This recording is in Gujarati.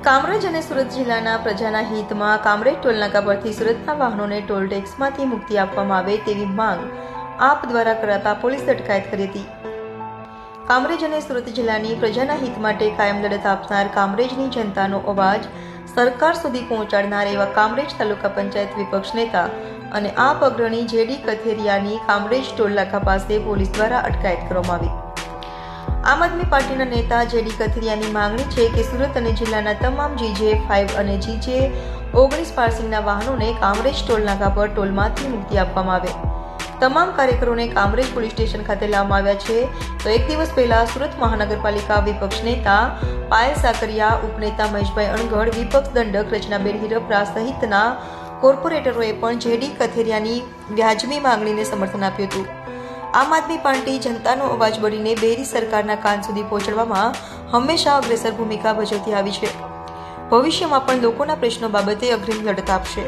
કામરેજ અને સુરત જિલ્લાના પ્રજાના હિતમાં કામરેજ ટોલનાકા પરથી સુરતના વાહનોને ટોલ ટેક્સમાંથી મુક્તિ આપવામાં આવે તેવી માંગ આપ દ્વારા કરાતા પોલીસે અટકાયત કરી હતી। કામરેજ અને સુરત જિલ્લાની પ્રજાના હિત માટે કાયમ લડત આપનાર કામરેજની જનતાનો અવાજ સરકાર સુધી પહોંચાડનાર એવા કામરેજ તાલુકા પંચાયત વિપક્ષ નેતા અને આપ અગ્રણી જેડી કથેરિયાની કામરેજ ટોલનાકા પાસે પોલીસ દ્વારા અટકાયત કરવામાં આવી। આમ આદમી પાર્ટીના નેતા જેડી કથિરિયાની માંગણી છે કે સુરત અને જિલ્લાના તમામ GJ5 અને GJ19 પાર્સિંગના વાહનોને કામરેજ ટોલનાકા પર ટોલમાંથી મુક્તિ આપવામાં આવે। તમામ કાર્યકરોને કામરેજ પોલીસ સ્ટેશન ખાતે લાવવામાં આવ્યા છે। તો એક દિવસ પહેલા સુરત મહાનગરપાલિકા વિપક્ષ નેતા પાયલ સાકરિયા, ઉપનેતા મહેશભાઈ અણગઢ, વિપક્ષ દંડક રચનાબેન હિરપરા સહિતના કોર્પોરેટરોએ પણ જેડી કથિરિયાની વ્યાજબી માંગણીને સમર્થન આપ્યું હતું। આમ આદમી પાર્ટી જનતાનો અવાજ બનીને બેરી સરકારના કાન સુધી પહોંચાડવામાં હંમેશા અગ્રેસર ભૂમિકા ભજવતી આવી છે। ભવિષ્યમાં પણ લોકોના પ્રશ્નો બાબતે અગ્રીમ લડત આપશે।